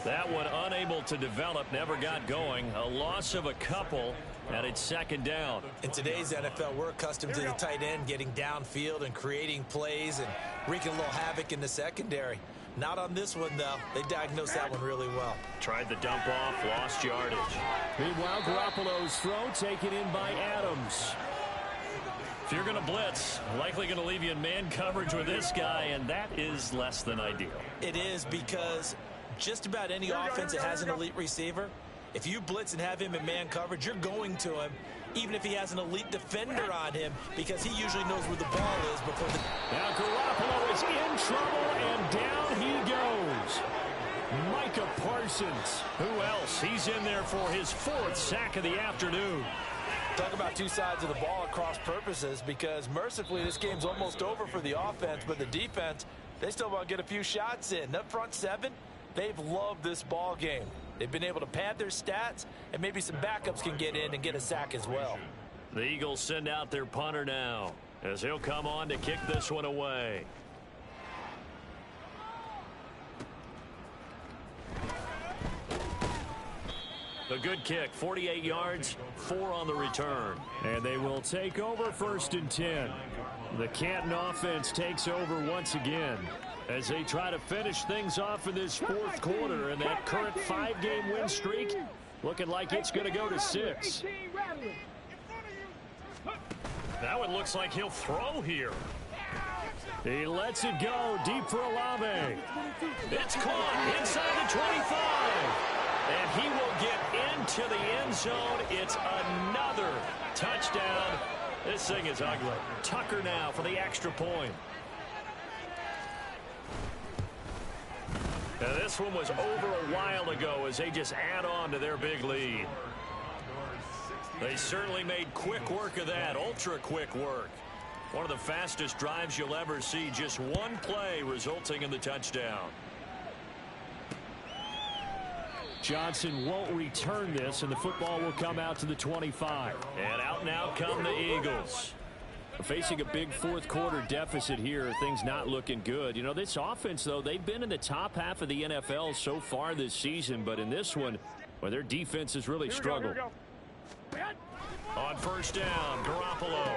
That one unable to develop, never got going. A loss of a couple, and it's 2nd down. In today's NFL, we're accustomed to the tight end getting downfield and creating plays and wreaking a little havoc in the secondary. Not on this one, though. They diagnosed that one really well. Tried the dump off, lost yardage. Meanwhile, Garoppolo's throw taken in by Adams. If you're going to blitz, likely going to leave you in man coverage with this guy, and that is less than ideal. It is, because just about any offense that has an elite receiver, if you blitz and have him in man coverage, you're going to him, even if he has an elite defender on him, because he usually knows where the ball is before the... Now Garoppolo is in trouble, and down he goes. Micah Parsons. Who else? He's in there for his 4th sack of the afternoon. Talk about two sides of the ball at cross purposes, because mercifully this game's almost over for the offense, but the defense, they still want to get a few shots in. That front 7, they've loved this ball game. They've been able to pad their stats, and maybe some backups can get in and get a sack as well. The Eagles send out their punter now, as he'll come on to kick this one away. A good kick, 48 yards, 4 on the return. And they will take over 1st and 10. The Canton offense takes over once again as they try to finish things off in this 4th quarter. And that current 5-game win streak looking like it's going to go to 6. Now it looks like he'll throw here. He lets it go deep for Olave. It's caught inside the 25. And he will get into the end zone. It's another touchdown. This thing is ugly. Tucker now for the extra point. Now this one was over a while ago as they just add on to their big lead. They certainly made quick work of that. Ultra quick work. One of the fastest drives you'll ever see. Just one play resulting in the touchdown. Johnson won't return this, and the football will come out to the 25. And out now come the Eagles. Facing a big 4th quarter deficit here, things not looking good. You know, this offense, though, they've been in the top half of the NFL so far this season, but in this one, well, their defense has really struggled. On 1st down, Garoppolo.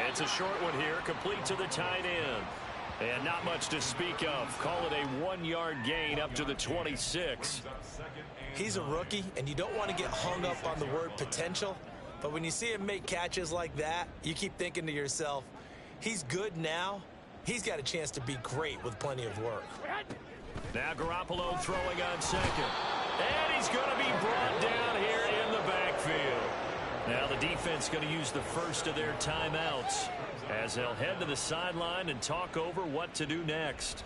It's a short one here, complete to the tight end. And not much to speak of. Call it a 1-yard gain up to the 26. He's a rookie, and you don't want to get hung up on the word potential. But when you see him make catches like that, you keep thinking to yourself, he's good now. He's got a chance to be great with plenty of work. Now Garoppolo throwing on 2nd. And he's going to be brought down here in the backfield. Now the defense going to use the first of their timeouts as they'll head to the sideline and talk over what to do next.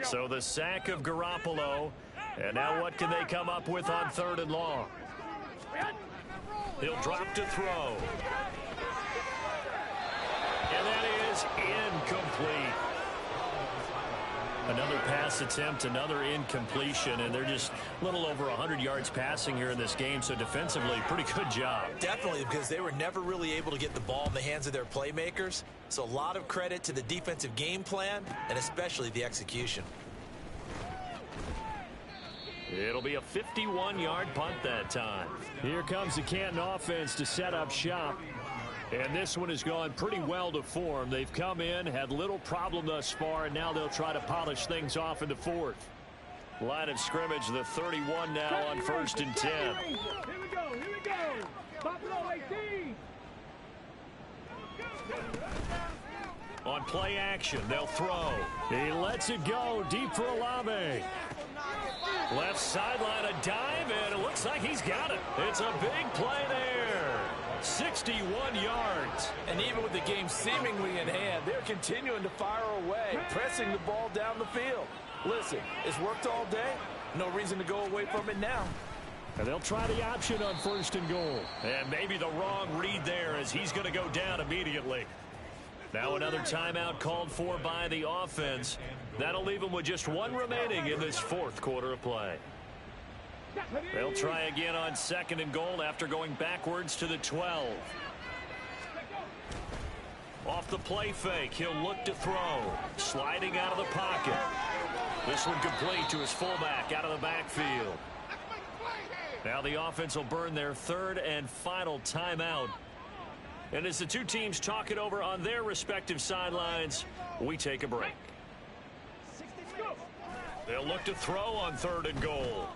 So the sack of Garoppolo, and now what can they come up with on 3rd and long? He'll drop to throw. And that is incomplete. Another pass attempt, another incompletion, and they're just a little over 100 yards passing here in this game, so defensively, pretty good job. Definitely, because they were never really able to get the ball in the hands of their playmakers, so a lot of credit to the defensive game plan, and especially the execution. It'll be a 51-yard punt that time. Here comes the Canton offense to set up shop. And this one has gone pretty well to form. They've come in, had little problem thus far, and now they'll try to polish things off in the 4th. Line of scrimmage, the 31 now on 1st and 10. Here we go, here we go. Buffalo 18. On play action, they'll throw. He lets it go deep for Olave. Left sideline, a dive, and it looks like he's got it. It's a big play there. 61 yards. And even with the game seemingly in hand, they're continuing to fire away, pressing the ball down the field. Listen, it's worked all day. No reason to go away from it now. And they'll try the option on 1st and goal. And maybe the wrong read there as he's going to go down immediately. Now another timeout called for by the offense. That'll leave them with just one remaining in this 4th quarter of play. They'll try again on 2nd and goal after going backwards to the 12. Off the play fake, he'll look to throw. Sliding out of the pocket. This one complete to his fullback out of the backfield. Now the offense will burn their 3rd and final timeout. And as the two teams talk it over on their respective sidelines, we take a break. They'll look to throw on 3rd and goal.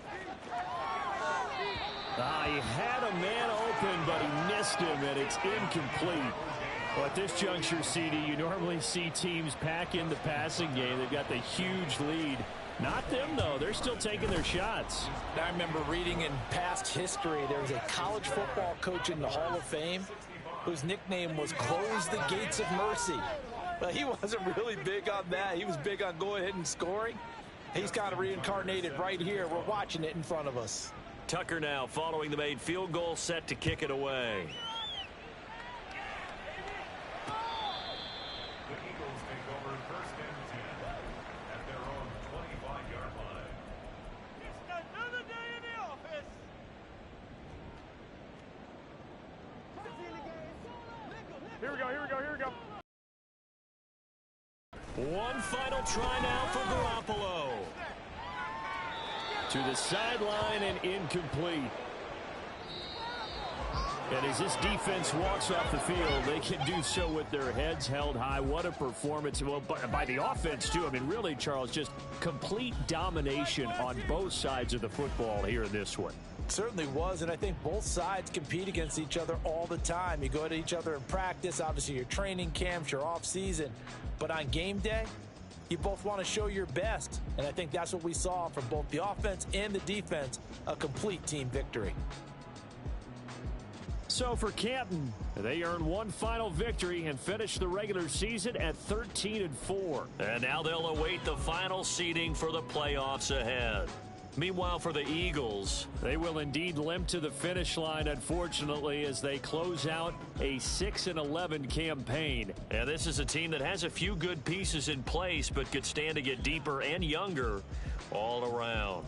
He had a man open, but he missed him, and it's incomplete. Well, at this juncture, CD, you normally see teams pack in the passing game. They've got the huge lead. Not them, though. They're still taking their shots. I remember reading in past history, there was a college football coach in the Hall of Fame whose nickname was Close the Gates of Mercy. But he wasn't really big on that. He was big on going ahead and scoring. He's kind of reincarnated right here. We're watching it in front of us. Tucker now following the made field goal, set to kick it away. The Eagles take over 1st and 10 at their own 25-yard line. It's another day in the office. Here we go, here we go, here we go. One final try now for Garoppolo. To the sideline and incomplete. And as this defense walks off the field, they can do so with their heads held high. What a performance. Well, by the offense, too. I mean, really, Charles, just complete domination on both sides of the football here in this one. It certainly was, and I think both sides compete against each other all the time. You go to each other in practice, obviously your training camps, your off-season. But on game day, you both want to show your best. And I think that's what we saw from both the offense and the defense, a complete team victory. So for Canton, they earn one final victory and finish the regular season at 13-4. And now they'll await the final seeding for the playoffs ahead. Meanwhile, for the Eagles, they will indeed limp to the finish line, unfortunately, as they close out a 6-11 campaign. And this is a team that has a few good pieces in place, but could stand to get deeper and younger all around.